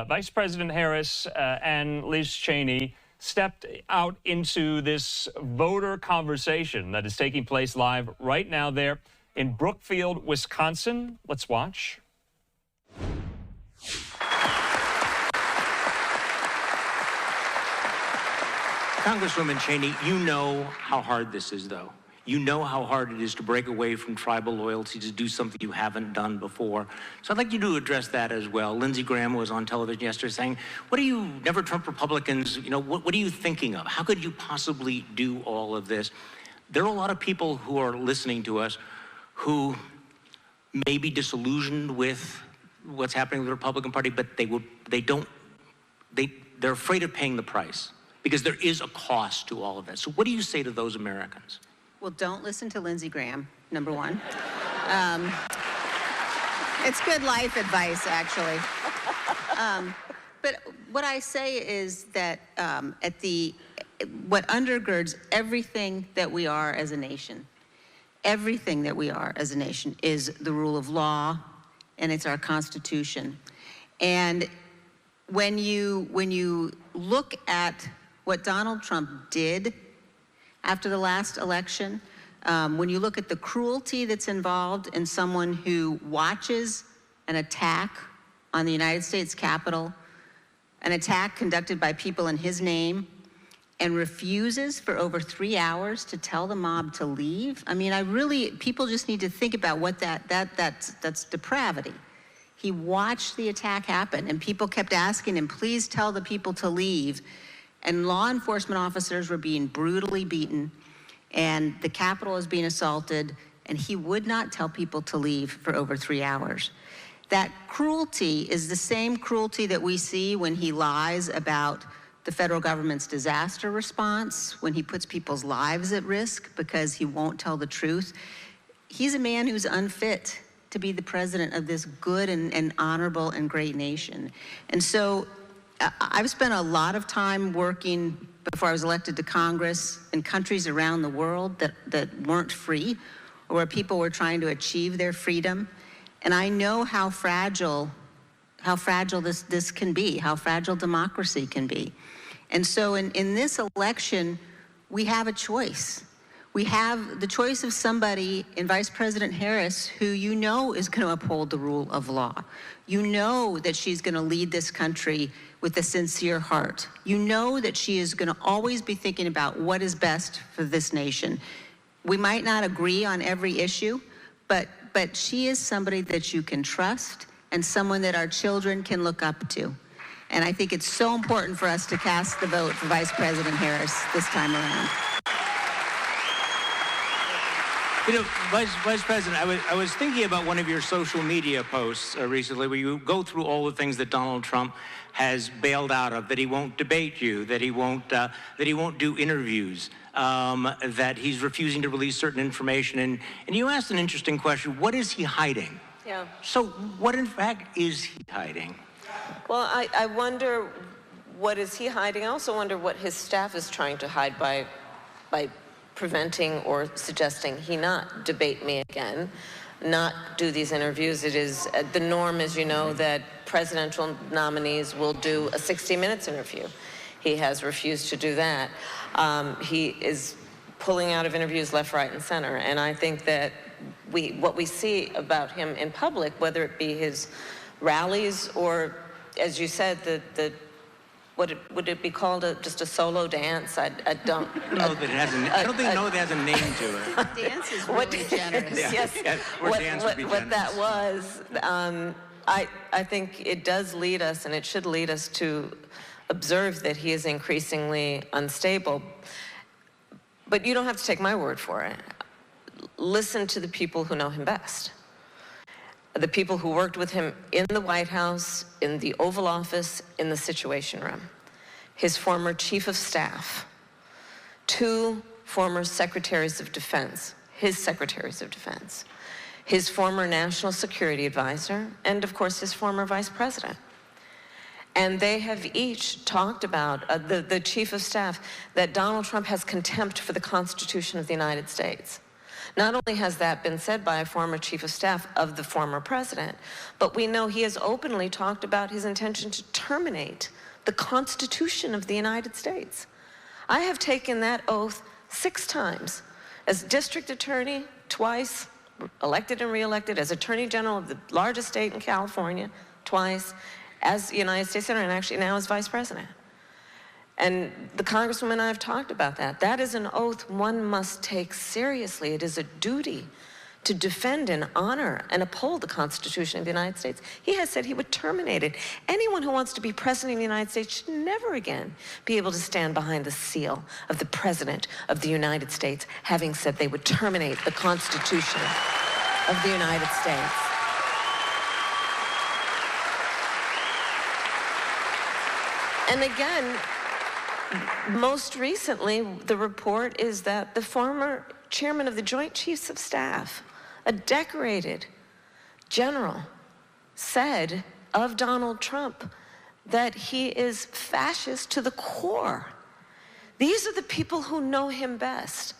Vice President Harris and Liz Cheney stepped out into this voter conversation that is taking place live right now there in Brookfield, Wisconsin. Let's watch. Congresswoman Cheney, you know how hard this is, though. You know how hard it is to break away from tribal loyalty, to do something you haven't done before. So I'd like you to address that as well. Lindsey Graham was on television yesterday saying, what are you, never Trump Republicans, what are you thinking of? How could you possibly do all of this? There are a lot of people who are listening to us who may be disillusioned with what's happening with the Republican Party, but they're afraid of paying the price because there is a cost to all of that. So what do you say to those Americans? Well, don't listen to Lindsey Graham, number one. It's good life advice, actually. But what I say is that what undergirds everything that we are as a nation, everything that we are as a nation is the rule of law, and it's our Constitution. And when you look at what Donald Trump did after the last election, when you look at the cruelty that's involved in someone who watches an attack on the United States Capitol, an attack conducted by people in his name, and refuses for over 3 hours to tell the mob to leave. I mean, people just need to think about what that's depravity. He watched the attack happen, and people kept asking him, please tell the people to leave. And law enforcement officers were being brutally beaten, and the Capitol was being assaulted, and he would not tell people to leave for over 3 hours. That cruelty is the same cruelty that we see when he lies about the federal government's disaster response, when he puts people's lives at risk because he won't tell the truth. He's a man who's unfit to be the president of this good and honorable and great nation. And so I've spent a lot of time working before I was elected to Congress in countries around the world that weren't free, or where people were trying to achieve their freedom. And I know how fragile this can be, how fragile democracy can be. And so in this election, we have a choice. We have the choice of somebody in Vice President Harris who you know is going to uphold the rule of law. You know that she's going to lead this country with a sincere heart. You know that she is going to always be thinking about what is best for this nation. We might not agree on every issue, but she is somebody that you can trust and someone that our children can look up to. And I think it's so important for us to cast the vote for Vice President Harris this time around. Vice President, I was thinking about one of your social media posts recently where you go through all the things that Donald Trump has bailed out of, that he won't debate you, that he won't do interviews, that he's refusing to release certain information. And you asked an interesting question, what is he hiding? Yeah. So what in fact is he hiding? Well, I wonder what is he hiding. I also wonder what his staff is trying to hide by preventing or suggesting he not debate me again, not do these interviews. It is the norm, as you know, that presidential nominees will do a 60 Minutes interview. He has refused to do that. He is pulling out of interviews left, right, and center. And I think that what we see about him in public, whether it be his rallies or, as you said, would it be called just a solo dance? I don't know that it has I don't think it has a name to it. Dance is really generous. Yes, what that was. I think it does lead us, and it should lead us to observe that he is increasingly unstable. But you don't have to take my word for it. Listen to the people who know him best. The people who worked with him in the White House, in the Oval Office, in the Situation Room. His former chief of staff, 2 former secretaries of defense, his secretaries of defense, his former national security advisor, and of course his former vice president. And they have each talked about, the chief of staff, that Donald Trump has contempt for the Constitution of the United States. Not only has that been said by a former chief of staff of the former president, but we know he has openly talked about his intention to terminate the Constitution of the United States. I have taken that oath 6 times as district attorney, twice, elected and reelected, as attorney general of the largest state in California, twice, as United States Senator, and actually now as vice president. And the Congresswoman and I have talked about that. That is an oath one must take seriously. It is a duty to defend and honor and uphold the Constitution of the United States. He has said he would terminate it. Anyone who wants to be president of the United States should never again be able to stand behind the seal of the President of the United States, having said they would terminate the Constitution of the United States. And again, most recently, the report is that the former chairman of the Joint Chiefs of Staff, a decorated general, said of Donald Trump that he is fascist to the core. These are the people who know him best,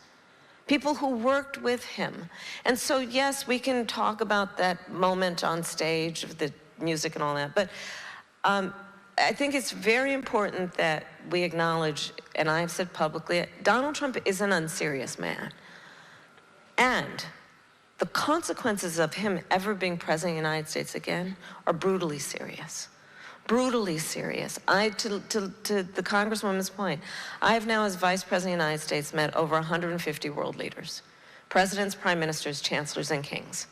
people who worked with him. And so, yes, we can talk about that moment on stage of the music and all that, but I think it's very important that we acknowledge, and I've said publicly, Donald Trump is an unserious man. And the consequences of him ever being president of the United States again are brutally serious. Brutally serious. To the Congresswoman's point, I have now, as Vice President of the United States, met over 150 world leaders, presidents, prime ministers, chancellors, and kings.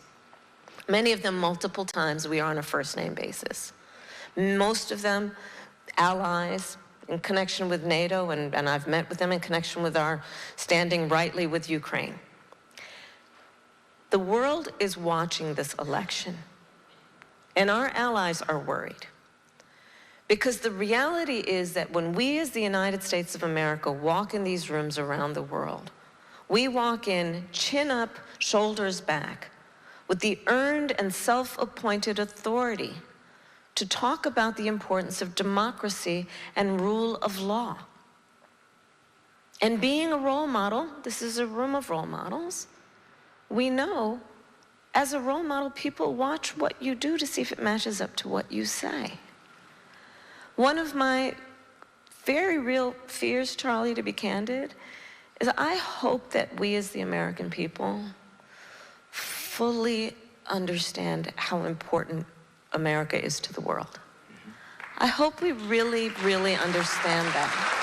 Many of them multiple times we are on a first-name basis. Most of them allies in connection with NATO, and I've met with them in connection with our standing rightly with Ukraine. The world is watching this election, and our allies are worried. Because the reality is that when we as the United States of America walk in these rooms around the world, we walk in chin up, shoulders back, with the earned and self-appointed authority to talk about the importance of democracy and rule of law. And being a role model, this is a room of role models, we know as a role model, people watch what you do to see if it matches up to what you say. One of my very real fears, Charlie, to be candid, is I hope that we as the American people fully understand how important America is to the world. I hope we really, really understand that.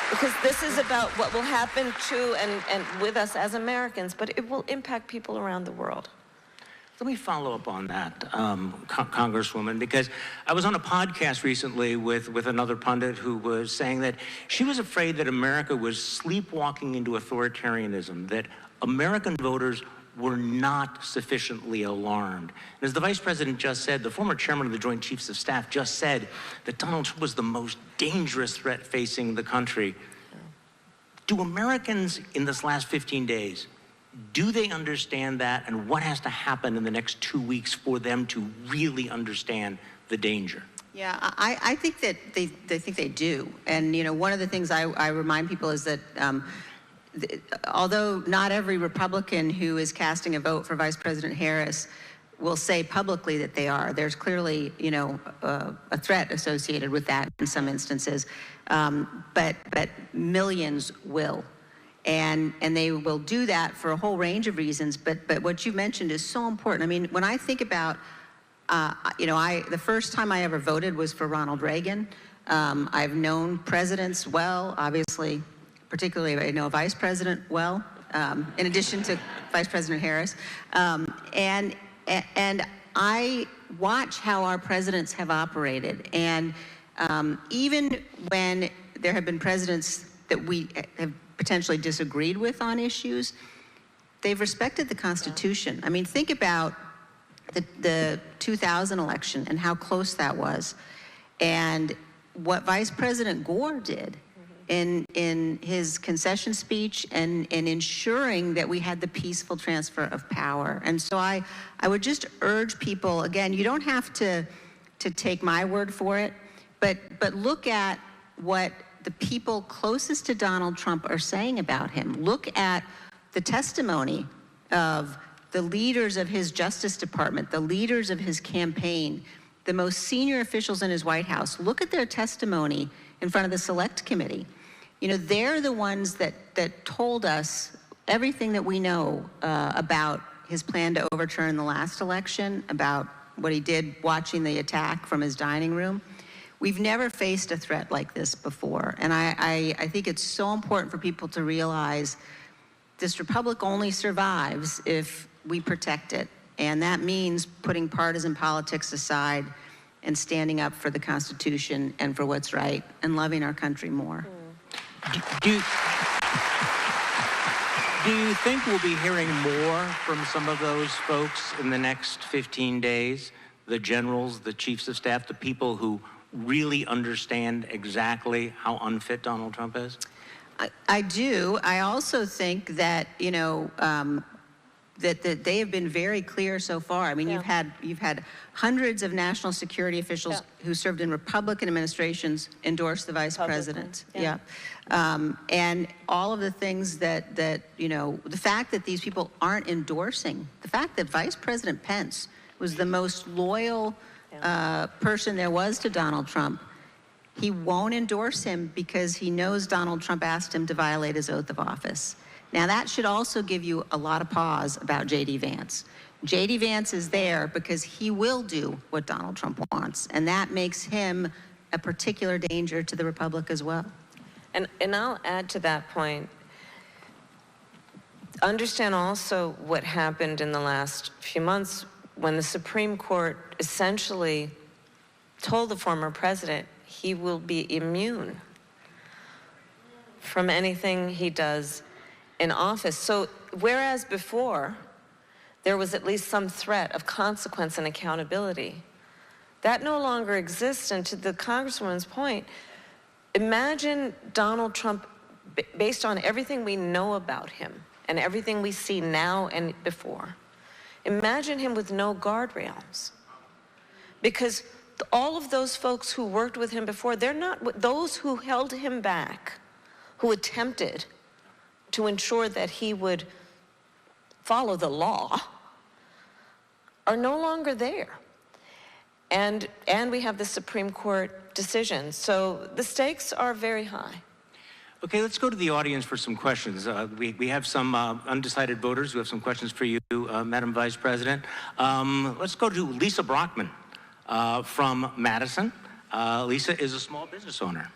Because this is about what will happen to and with us as Americans, but it will impact people around the world. Let me follow up on that, Congresswoman, because I was on a podcast recently with another pundit who was saying that she was afraid that America was sleepwalking into authoritarianism, that American voters were not sufficiently alarmed. And as the Vice President just said, the former chairman of the Joint Chiefs of Staff just said that Donald Trump was the most dangerous threat facing the country. Do Americans in this last 15 days, do they understand that, and what has to happen in the next 2 weeks for them to really understand the danger? Yeah, I think that they think they do. And, you know, one of the things I remind people is that although not every Republican who is casting a vote for Vice President Harris will say publicly that they are, there's clearly, you know, a threat associated with that in some instances, but millions will. And they will do that for a whole range of reasons, but what you mentioned is so important. I mean, when I think about, you know, the first time I ever voted was for Ronald Reagan. I've known presidents well, obviously, particularly I know Vice President well, in addition to Vice President Harris. And I watch how our presidents have operated. And even when there have been presidents that we have potentially disagreed with on issues, they've respected the Constitution. I mean, think about the 2000 election and how close that was, and what Vice President Gore did in his concession speech and ensuring that we had the peaceful transfer of power. And so I would just urge people, again, you don't have to take my word for it, but look at what the people closest to Donald Trump are saying about him. Look at the testimony of the leaders of his Justice Department, the leaders of his campaign, the most senior officials in his White House. Look at their testimony in front of the Select Committee. You know, they're the ones that told us everything that we know about his plan to overturn the last election, about what he did watching the attack from his dining room. We've never faced a threat like this before. And I think it's so important for people to realize this republic only survives if we protect it. And that means putting partisan politics aside and standing up for the Constitution and for what's right and loving our country more. Do you think we'll be hearing more from some of those folks in the next 15 days? The generals, the chiefs of staff, the people who really understand exactly how unfit Donald Trump is? I do. I also think that, you know, that they have been very clear so far. I mean, you've had hundreds of national security officials who served in Republican administrations endorse the vice president. And all of the things that you know, the fact that these people aren't endorsing, the fact that Vice President Pence was the most loyal person there was to Donald Trump, he won't endorse him because he knows Donald Trump asked him to violate his oath of office. Now, that should also give you a lot of pause about J.D. Vance. J.D. Vance is there because he will do what Donald Trump wants, and that makes him a particular danger to the republic as well. And I'll add to that point. Understand also what happened in the last few months when the Supreme Court essentially told the former president he will be immune from anything he does in office. So whereas before there was at least some threat of consequence and accountability, that no longer exists. And to the Congresswoman's point, imagine Donald Trump, based on everything we know about him and everything we see now and before, imagine him with no guardrails. Because all of those folks who worked with him before, they're not, those who held him back, who attempted to ensure that he would follow the law, are no longer there. And we have the Supreme Court decision. So the stakes are very high. Okay, let's go to the audience for some questions. We have some undecided voters who have some questions for you, Madam Vice President. Let's go to Lisa Brockman from Madison. Lisa is a small business owner.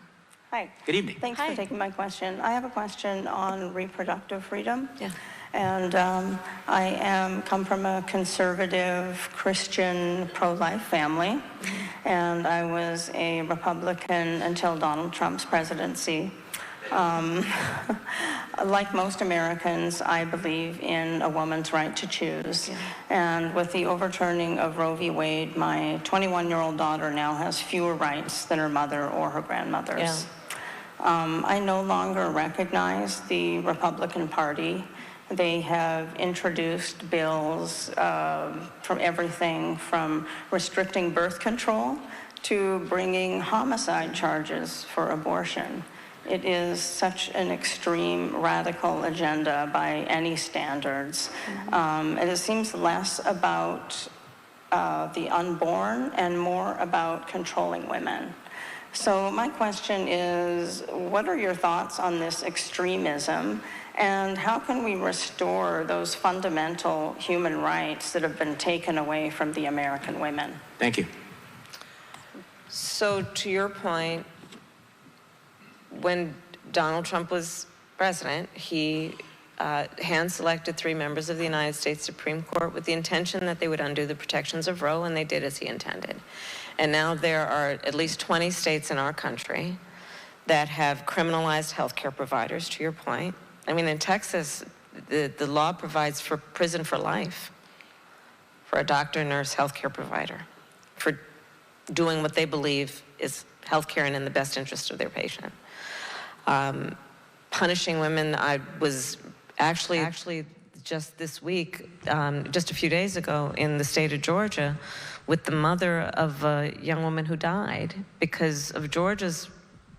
Hi. Good evening. Thanks for taking my question. I have a question on reproductive freedom. Yeah. And I come from a conservative, Christian, pro-life family. And I was a Republican until Donald Trump's presidency. Like most Americans, I believe in a woman's right to choose. Yeah. And with the overturning of Roe v. Wade, my 21-year-old daughter now has fewer rights than her mother or her grandmother's. Yeah. I no longer recognize the Republican Party. They have introduced bills from everything from restricting birth control to bringing homicide charges for abortion. It is such an extreme, radical agenda by any standards. And it seems less about the unborn and more about controlling women. So my question is, what are your thoughts on this extremism, and how can we restore those fundamental human rights that have been taken away from the American women? Thank you. So to your point, when Donald Trump was president, he hand-selected 3 members of the United States Supreme Court with the intention that they would undo the protections of Roe, and they did as he intended. And now there are at least 20 states in our country that have criminalized healthcare providers, to your point. I mean, in Texas, the law provides for prison for life for a doctor, nurse, healthcare provider for doing what they believe is healthcare and in the best interest of their patient. Punishing women, I was actually just this week, just a few days ago in the state of Georgia with the mother of a young woman who died because of Georgia's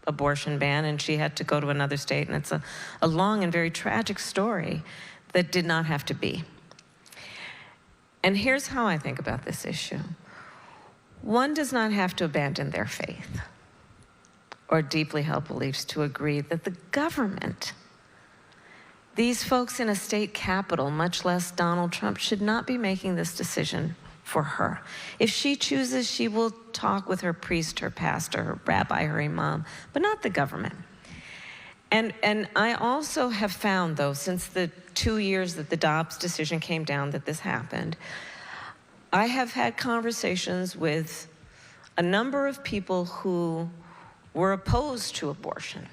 abortion ban, and she had to go to another state, and it's a long and very tragic story that did not have to be. And here's how I think about this issue. One does not have to abandon their faith or deeply held beliefs to agree that the government, these folks in a state capital, much less Donald Trump, should not be making this decision for her. If she chooses, she will talk with her priest, her pastor, her rabbi, her imam, but not the government. And I also have found, though, since the 2 years that the Dobbs decision came down that this happened, I have had conversations with a number of people who were opposed to abortion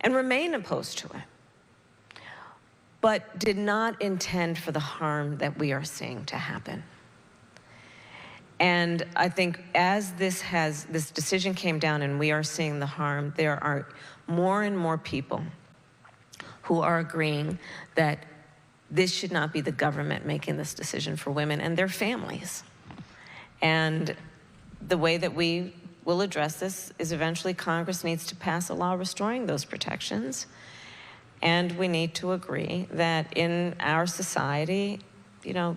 and remain opposed to it, but did not intend for the harm that we are seeing to happen. And I think as this decision came down and we are seeing the harm, there are more and more people who are agreeing that this should not be the government making this decision for women and their families. And the way that we will address this is eventually Congress needs to pass a law restoring those protections. And we need to agree that in our society, you know,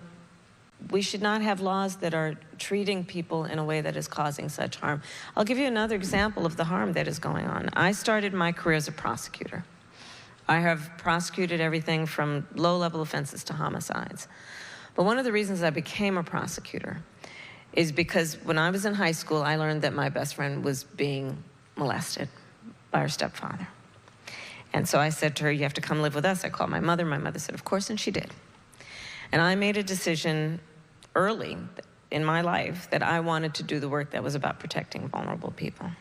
we should not have laws that are treating people in a way that is causing such harm. I'll give you another example of the harm that is going on. I started my career as a prosecutor. I have prosecuted everything from low-level offenses to homicides. But one of the reasons I became a prosecutor is because when I was in high school, I learned that my best friend was being molested by her stepfather. And so I said to her, you have to come live with us. I called my mother. My mother said, of course, and she did. And I made a decision early in my life that I wanted to do the work that was about protecting vulnerable people.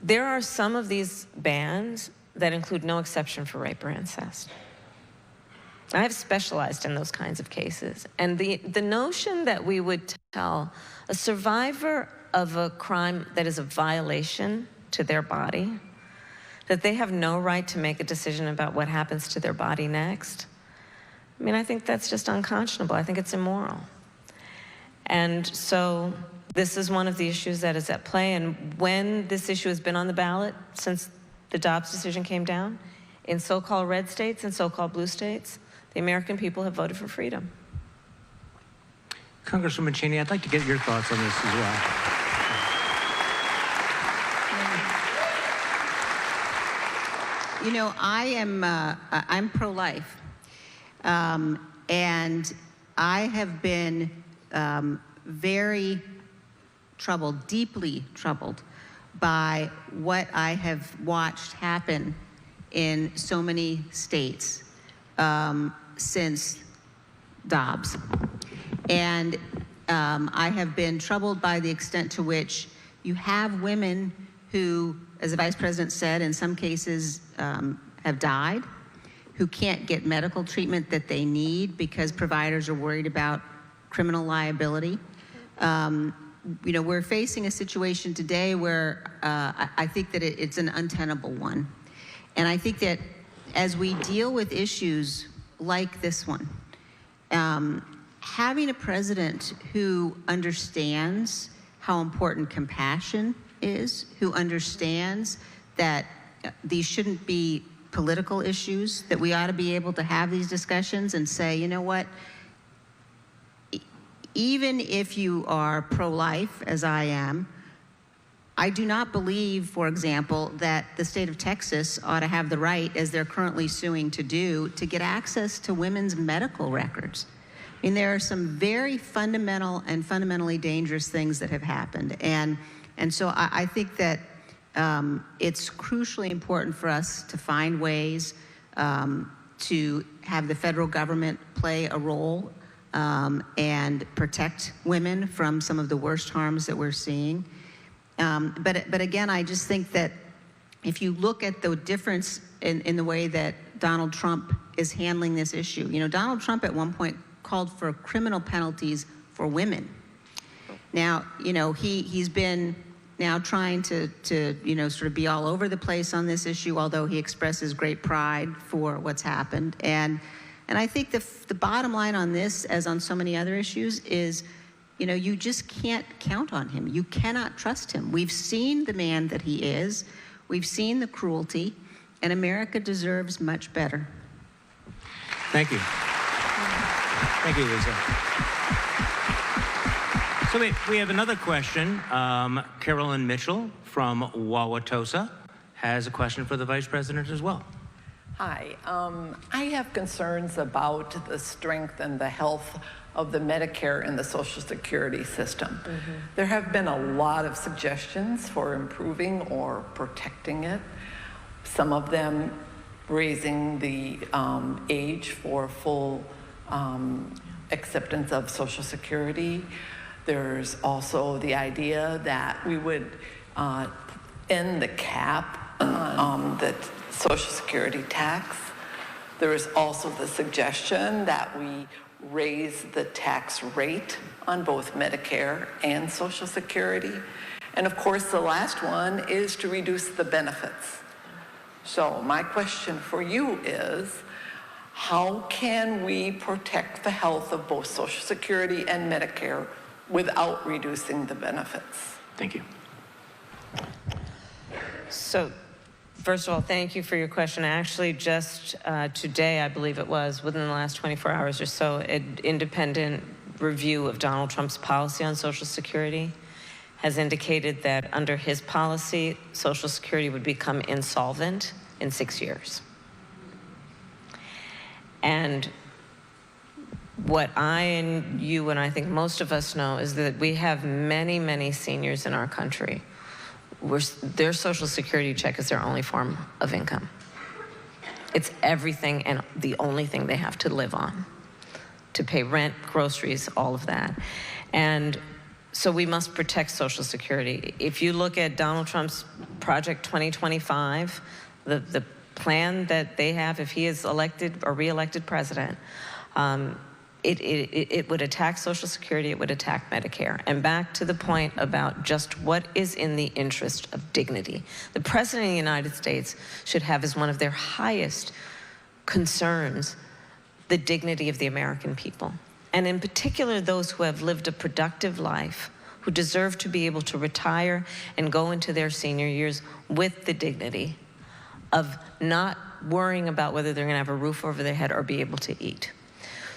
There are some of these bans that include no exception for rape or incest. I have specialized in those kinds of cases. And the notion that we would tell a survivor of a crime that is a violation to their body, that they have no right to make a decision about what happens to their body next, I mean, I think that's just unconscionable. I think it's immoral. And so this is one of the issues that is at play. And when this issue has been on the ballot since the Dobbs decision came down, in so-called red states and so-called blue states, the American people have voted for freedom. Congresswoman Cheney, I'd like to get your thoughts on this as well. You know, I'm pro-life. And I have been very troubled, deeply troubled by what I have watched happen in so many states since Dobbs. And I have been troubled by the extent to which you have women who, as the Vice President said, in some cases have died, who can't get medical treatment that they need because providers are worried about criminal liability. You know, we're facing a situation today where I think that it's an untenable one. And I think that as we deal with issues like this one, having a president who understands how important compassion is, who understands that these shouldn't be political issues, that we ought to be able to have these discussions and say, you know what, even if you are pro-life, as I am, I do not believe, for example, that the state of Texas ought to have the right, as they're currently suing to do, to get access to women's medical records. I mean, there are some very fundamental and fundamentally dangerous things that have happened. And so I think that it's crucially important for us to find ways to have the federal government play a role and protect women from some of the worst harms that we're seeing. But again, I just think that if you look at the difference in the way that Donald Trump is handling this issue, you know, Donald Trump at one point called for criminal penalties for women. Now, you know, he's been now trying to you know, sort of be all over the place on this issue, although he expresses great pride for what's happened. And I think the bottom line on this, as on so many other issues, is You know, you just can't count on him. You cannot trust him. We've seen the man that he is. We've seen the cruelty, and America deserves much better. Thank you. Thank you, Lisa. So we have another question. Carolyn Mitchell from Wauwatosa has a question for the Vice President as well. Hi. I have concerns about the strength and the health of the Medicare and the Social Security system. There have been a lot of suggestions for improving or protecting it. Some of them raising the age for full acceptance of Social Security. There's also the idea that we would end the cap on the Social Security tax. There is also the suggestion that we raise the tax rate on both Medicare and Social Security. And of course, the last one is to reduce the benefits. So my question for you is, how can we protect the health of both Social Security and Medicare without reducing the benefits? Thank you. So, first of all, thank you for your question. Actually, just today, I believe it was, within the last 24 hours or so, an independent review of Donald Trump's policy on Social Security has indicated that under his policy, Social Security would become insolvent in 6 years. And what I and you and I think most of us know is that we have many, many seniors in our country where their Social Security check is their only form of income. It's everything and the only thing they have to live on, to pay rent, groceries, all of that. And so we must protect Social Security. If you look at Donald Trump's Project 2025, the plan that they have if he is elected or re-elected president, it would attack Social Security, it would attack Medicare. And back to the point about just what is in the interest of dignity. The President of the United States should have as one of their highest concerns the dignity of the American people. And in particular, those who have lived a productive life, who deserve to be able to retire and go into their senior years with the dignity of not worrying about whether they're gonna have a roof over their head or be able to eat.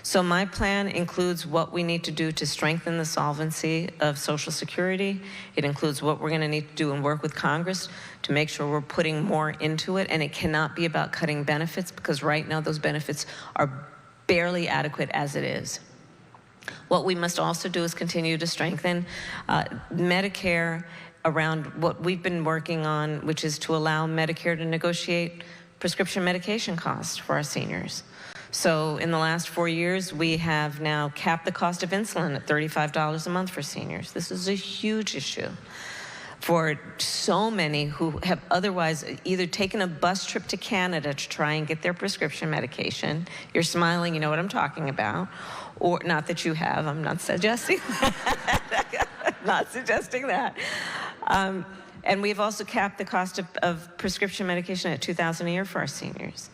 So my plan includes what we need to do to strengthen the solvency of Social Security. It includes what we're gonna need to do and work with Congress to make sure we're putting more into it, and it cannot be about cutting benefits because right now those benefits are barely adequate as it is. What we must also do is continue to strengthen Medicare around what we've been working on, which is to allow Medicare to negotiate prescription medication costs for our seniors. So in the last 4 years, we have now capped the cost of insulin at $35 a month for seniors. This is a huge issue for so many who have otherwise either taken a bus trip to Canada to try and get their prescription medication. You're smiling, you know what I'm talking about. Or not that you have, I'm not suggesting that. Not suggesting that. And we've also capped the cost of prescription medication at $2,000 a year for our seniors.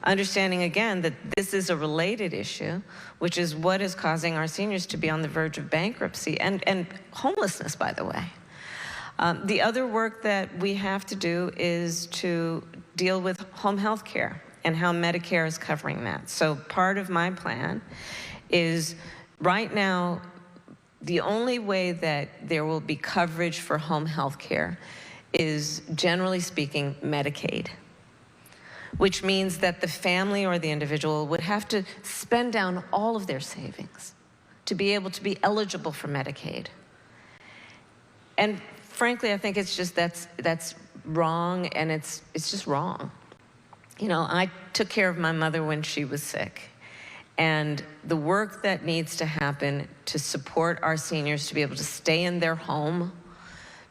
Understanding again that this is a related issue, which is what is causing our seniors to be on the verge of bankruptcy and homelessness, by the way. The other work that we have to do is to deal with home health care and how Medicare is covering that. So part of my plan is right now, the only way that there will be coverage for home health care is, generally speaking, Medicaid, which means that the family or the individual would have to spend down all of their savings to be able to be eligible for Medicaid. And frankly, I think it's just that's wrong, and it's just wrong. You know, I took care of my mother when she was sick. And the work that needs to happen to support our seniors to be able to stay in their home,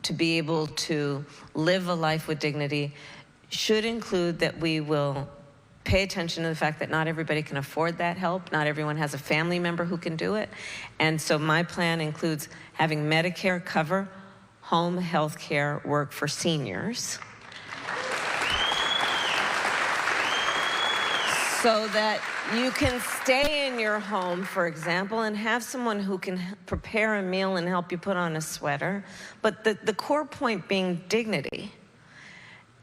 to be able to live a life with dignity, should include that we will pay attention to the fact that not everybody can afford that help. Not everyone has a family member who can do it. And so my plan includes having Medicare cover home health care work for seniors, so that You can stay in your home, for example, and have someone who can prepare a meal and help you put on a sweater. But the core point being dignity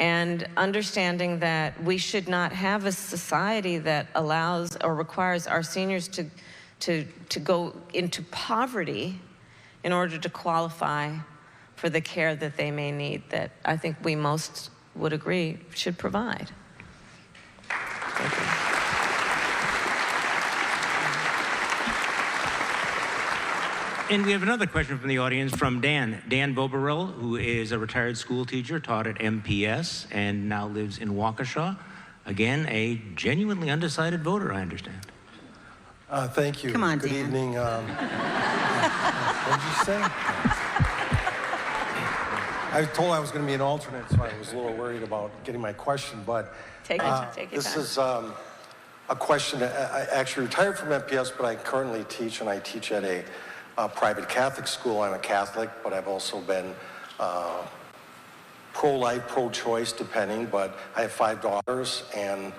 and understanding that we should not have a society that allows or requires our seniors to go into poverty in order to qualify for the care that they may need, that I think we most would agree should provide. Thank you. And we have another question from the audience from Dan. Dan Boberell, who is a retired school teacher, taught at MPS, and now lives in Waukesha. Again, a genuinely undecided voter, I understand. Thank you. Come on, Good Dan. evening. What did you say? I was told I was going to be an alternate, so I was a little worried about getting my question, but Take your this time. is a question. I actually retired from MPS, but I currently teach, and I teach at a private Catholic school. I'm a Catholic, but I've also been pro-life, pro-choice, depending, but I have 5 daughters, and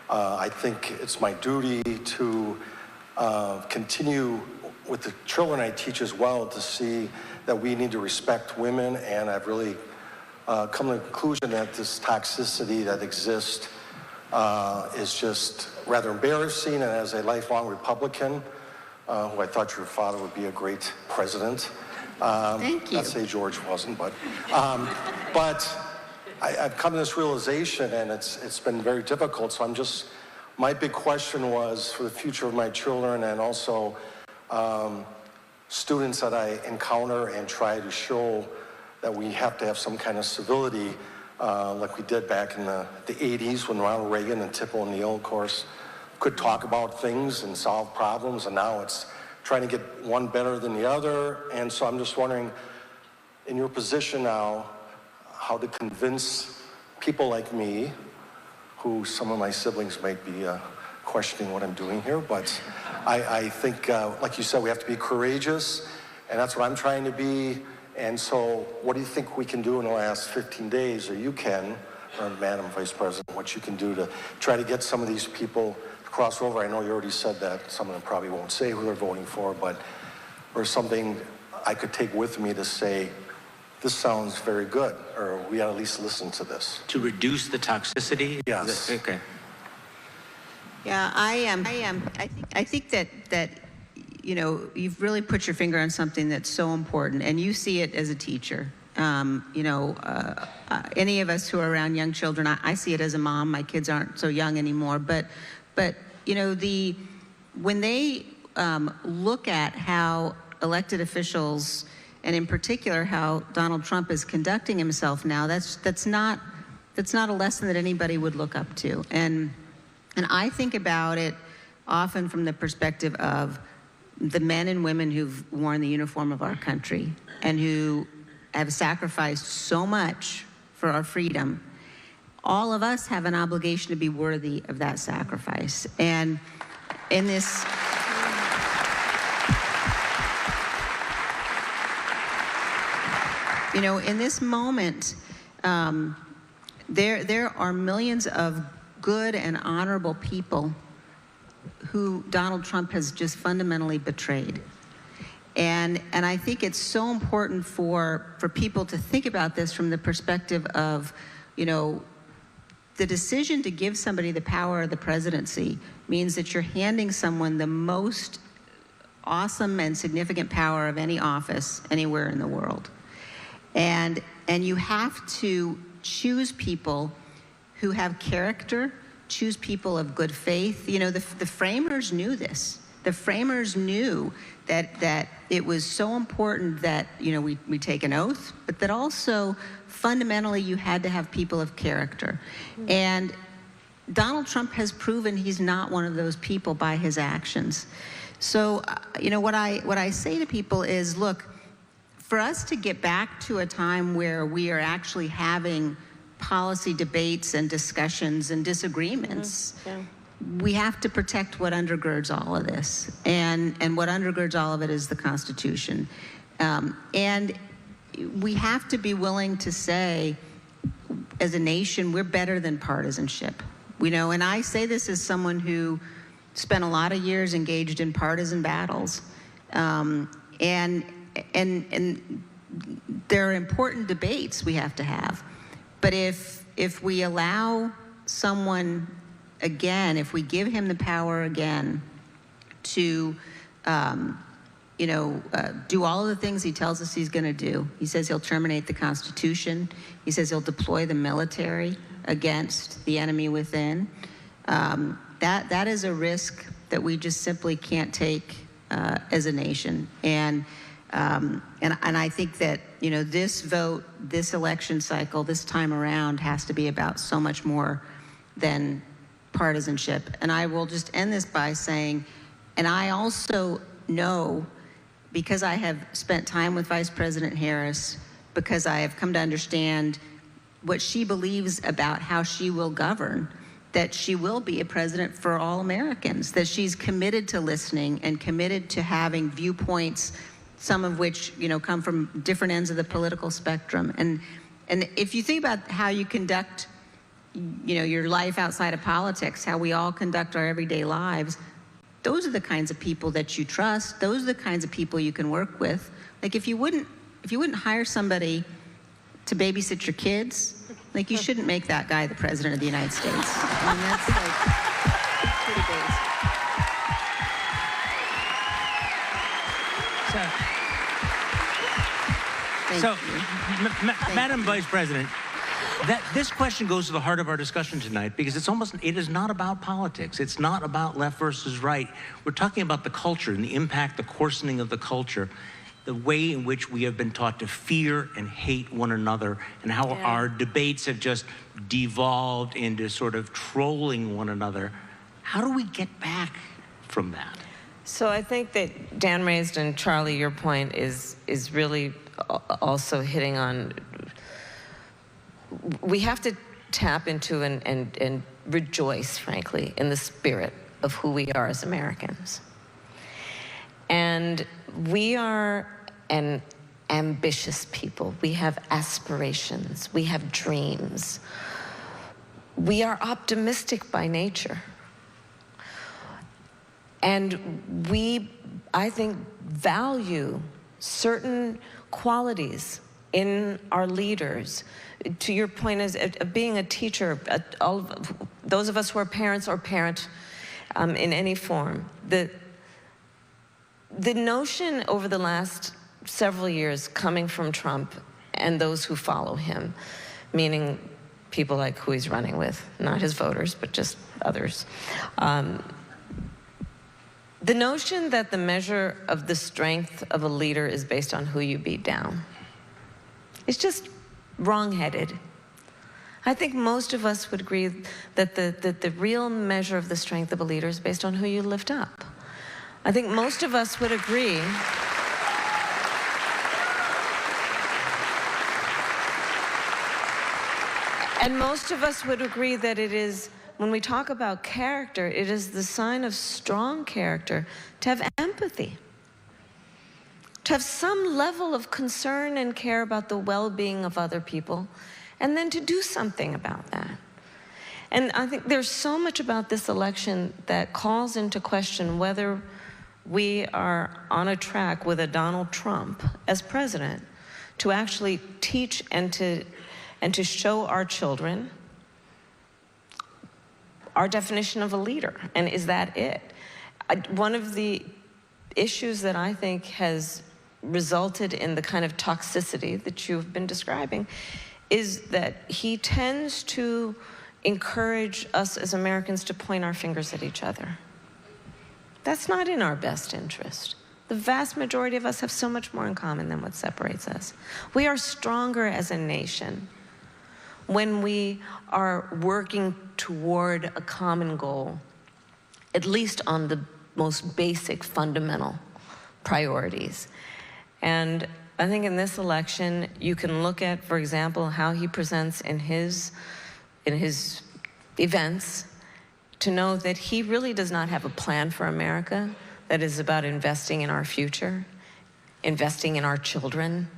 I think it's my duty to continue with the children I teach as well, to see that we need to respect women, and I've really come to the conclusion that this toxicity that exists is just rather embarrassing, and as a lifelong Republican, who I thought your father would be a great president. Thank you. I'd say George wasn't, but I've come to this realization, and it's been very difficult. So my big question was for the future of my children, and also students that I encounter, and try to show that we have to have some kind of civility, like we did back in the 80s when Ronald Reagan and Tip O'Neill, of course, could talk about things and solve problems, and now it's trying to get one better than the other. And so I'm just wondering, in your position now, how to convince people like me, who some of my siblings might be questioning what I'm doing here, but I think, like you said, we have to be courageous, and that's what I'm trying to be. And so what do you think we can do in the last 15 days, or you can, or Madam Vice President, what you can do to try to get some of these people to cross over? I know you already said that some of them probably won't say who they're voting for, but or something I could take with me to say, this sounds very good, or we ought to at least listen to this. To reduce the toxicity? Yes. Okay. Yeah, I think that you know, you've really put your finger on something that's so important, and you see it as a teacher. You know, any of us who are around young children, I see it as a mom. My kids aren't so young anymore, but you know, when they look at how elected officials, and in particular how Donald Trump is conducting himself now, that's not a lesson that anybody would look up to. And I think about it often from the perspective of the men and women who've worn the uniform of our country and who have sacrificed so much for our freedom. All of us have an obligation to be worthy of that sacrifice. And in this, you know, in this moment, there are millions of good and honorable people who Donald Trump has just fundamentally betrayed. And I think it's so important for people to think about this from the perspective of, you know, the decision to give somebody the power of the presidency means that you're handing someone the most awesome and significant power of any office anywhere in the world. And you have to choose people who have character, choose people of good faith. You know, the framers knew this. The framers knew that it was so important that, you know, we take an oath, but that also fundamentally you had to have people of character. And Donald Trump has proven he's not one of those people by his actions. So, you know, what I say to people is, look, for us to get back to a time where we are actually having policy debates and discussions and disagreements, we have to protect what undergirds all of this. And what undergirds all of it is the Constitution. And we have to be willing to say, as a nation, we're better than partisanship. You know, and I say this as someone who spent a lot of years engaged in partisan battles. And there are important debates we have to have. But if we allow someone again, if we give him the power again to, do all of the things he tells us he's going to do. He says he'll terminate the Constitution. He says he'll deploy the military against the enemy within. That is a risk that we just simply can't take as a nation. And I think that, this vote, this election cycle, this time around has to be about so much more than partisanship. And I will just end this by saying, and I also know, because I have spent time with Vice President Harris, because I have come to understand what she believes about how she will govern, that she will be a president for all Americans, that she's committed to listening and committed to having viewpoints, some of which, come from different ends of the political spectrum. And if you think about how you conduct, your life outside of politics, how we all conduct our everyday lives, those are the kinds of people that you trust. Those are the kinds of people you can work with. Like if you wouldn't hire somebody to babysit your kids, like you shouldn't make that guy the president of the United States. I mean, that's pretty basic. Madam Vice President, this question goes to the heart of our discussion tonight, because it is not about politics. It's not about left versus right. We're talking about the culture and the impact, the coarsening of the culture, the way in which we have been taught to fear and hate one another, and how our debates have just devolved into sort of trolling one another. How do we get back from that? So I think that Dan raised, and Charlie, your point is really also hitting on. We have to tap into and rejoice, frankly, in the spirit of who we are as Americans. And we are an ambitious people. We have aspirations. We have dreams. We are optimistic by nature. And we, I think, value certain qualities in our leaders. To your point as being a teacher, those of us who are parents or parent in any form, the notion over the last several years coming from Trump and those who follow him, meaning people like who he's running with, not his voters, but just others, the notion that the measure of the strength of a leader is based on who you beat down is just wrong-headed. I think most of us would agree that the real measure of the strength of a leader is based on who you lift up. I think most of us would agree and most of us would agree that it is, when we talk about character, it is the sign of strong character to have empathy, to have some level of concern and care about the well-being of other people, and then to do something about that. And I think there's so much about this election that calls into question whether we are on a track with a Donald Trump as president to actually teach and to show our children our definition of a leader. And is that it? One of the issues that I think has resulted in the kind of toxicity that you've been describing is that he tends to encourage us as Americans to point our fingers at each other. That's not in our best interest. The vast majority of us have so much more in common than what separates us. We are stronger as a nation when we are working toward a common goal, at least on the most basic fundamental priorities. And I think in this election, you can look at, for example, how he presents in his events to know that he really does not have a plan for America that is about investing in our future, investing in our children,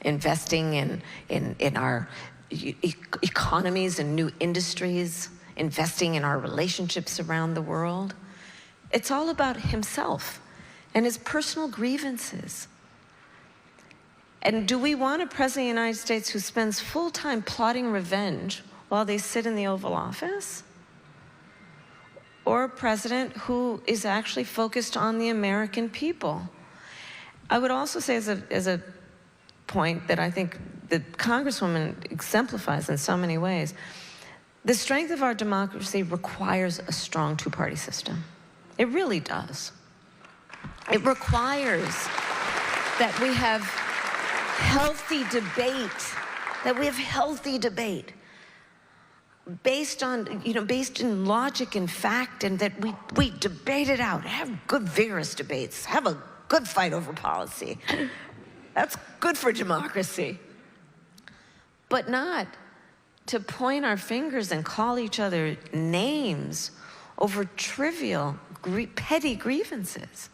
investing in our economies and new industries, investing in our relationships around the world. It's all about himself and his personal grievances. And do we want a president of the United States who spends full time plotting revenge while they sit in the Oval Office? Or a president who is actually focused on the American people? I would also say as a point that I think the Congresswoman exemplifies in so many ways, the strength of our democracy requires a strong two-party system. It really does. It requires that we have healthy debate, based on, based in logic and fact, and that we debate it out, have good, vigorous debates, have a good fight over policy. That's good for democracy. But not to point our fingers and call each other names over trivial, petty grievances.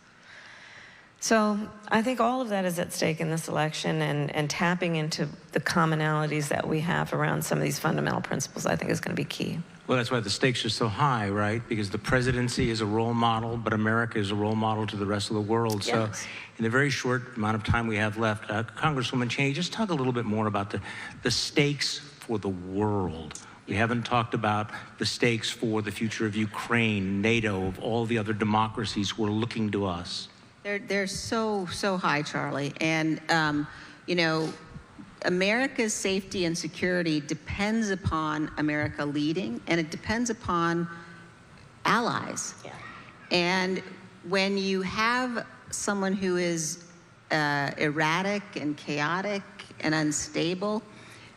So I think all of that is at stake in this election, and tapping into the commonalities that we have around some of these fundamental principles, I think, is going to be key. Well, that's why the stakes are so high, right? Because the presidency is a role model, but America is a role model to the rest of the world. Yes. So in the very short amount of time we have left, Congresswoman Cheney, just talk a little bit more about the stakes for the world. We haven't talked about the stakes for the future of Ukraine, NATO, of all the other democracies who are looking to us. They're so high, Charlie. And, America's safety and security depends upon America leading, and it depends upon allies. Yeah. And when you have someone who is erratic and chaotic and unstable,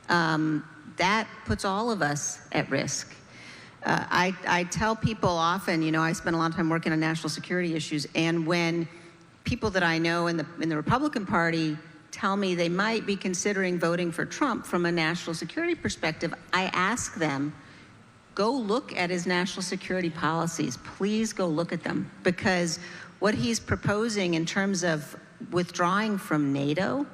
that puts all of us at risk. I tell people often, I spend a lot of time working on national security issues, and when people that I know in the Republican Party tell me they might be considering voting for Trump from a national security perspective, I ask them, go look at his national security policies. Please go look at them, because what he's proposing in terms of withdrawing from NATO,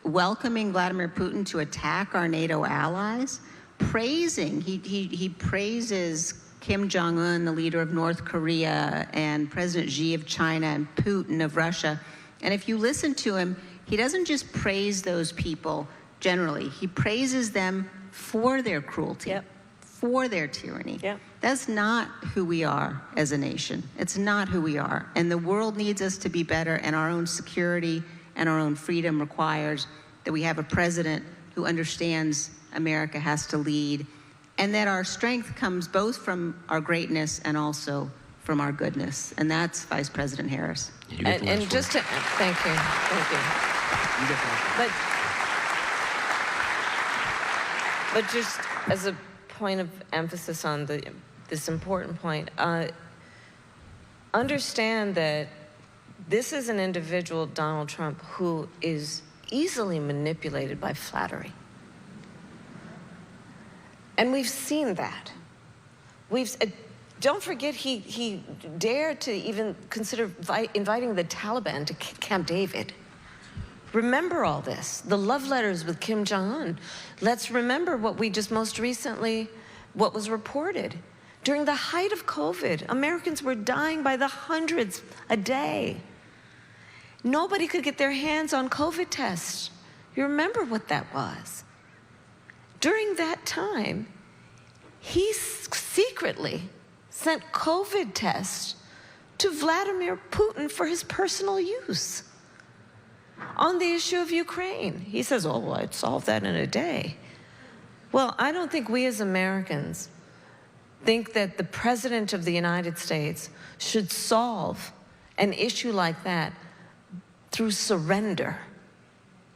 welcoming Vladimir Putin to attack our NATO allies, he praises Kim Jong-un, the leader of North Korea, and President Xi of China, and Putin of Russia. And if you listen to him, he doesn't just praise those people generally. He praises them for their cruelty, yep, for their tyranny. Yep. That's not who we are as a nation. It's not who we are. And the world needs us to be better, and our own security and our own freedom requires that we have a president who understands America has to lead, and that our strength comes both from our greatness and also from our goodness. And that's Vice President Harris. And just to, thank you. But just as a point of emphasis on this important point, understand that this is an individual, Donald Trump, who is easily manipulated by flattery. And we've seen that. Don't forget, he dared to even consider inviting the Taliban to Camp David. Remember all this, the love letters with Kim Jong-un. Let's remember what we just most recently, what was reported. During the height of COVID, Americans were dying by the hundreds a day. Nobody could get their hands on COVID tests. You remember what that was. During that time, he secretly sent COVID tests to Vladimir Putin for his personal use. On the issue of Ukraine, he says, oh, well, I'd solve that in a day. Well, I don't think we as Americans think that the President of the United States should solve an issue like that through surrender.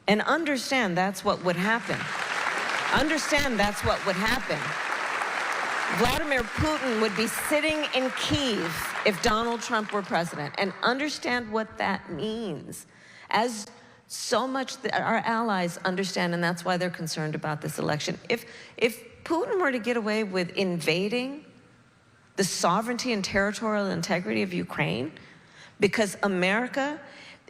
And understand that's what would happen. Understand that's what would happen. Vladimir Putin would be sitting in Kyiv if Donald Trump were president. And understand what that means. As so much our allies understand, and that's why they're concerned about this election. If Putin were to get away with invading the sovereignty and territorial integrity of Ukraine, because America,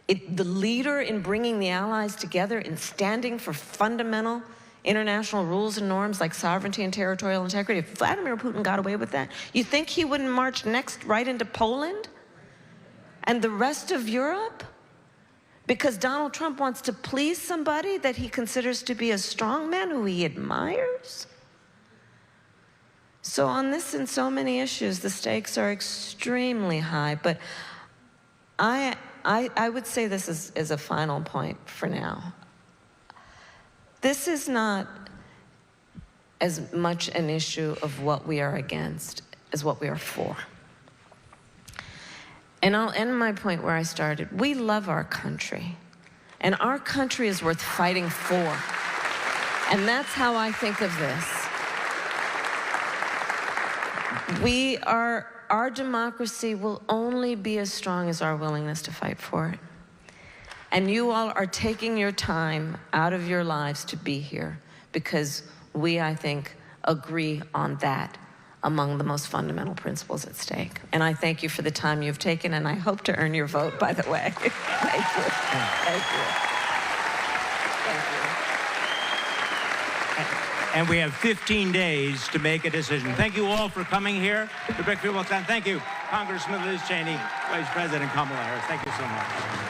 the leader in bringing the allies together and standing for fundamental international rules and norms like sovereignty and territorial integrity, if Vladimir Putin got away with that, you think he wouldn't march next right into Poland And the rest of Europe? Because Donald Trump wants to please somebody that he considers to be a strong man who he admires? So on this and so many issues, the stakes are extremely high. But I would say this is a final point for now. This is not as much an issue of what we are against as what we are for. And I'll end my point where I started. We love our country, and our country is worth fighting for. And that's how I think of this. Our democracy will only be as strong as our willingness to fight for it. And you all are taking your time out of your lives to be here because we, I think, agree on that among the most fundamental principles at stake. And I thank you for the time you've taken, and I hope to earn your vote, by the way. Thank you. Thank you. Thank you. And we have 15 days to make a decision. Thank you all for coming here to Brookfield. Thank you, Congresswoman Liz Cheney, Vice President Kamala Harris. Thank you so much.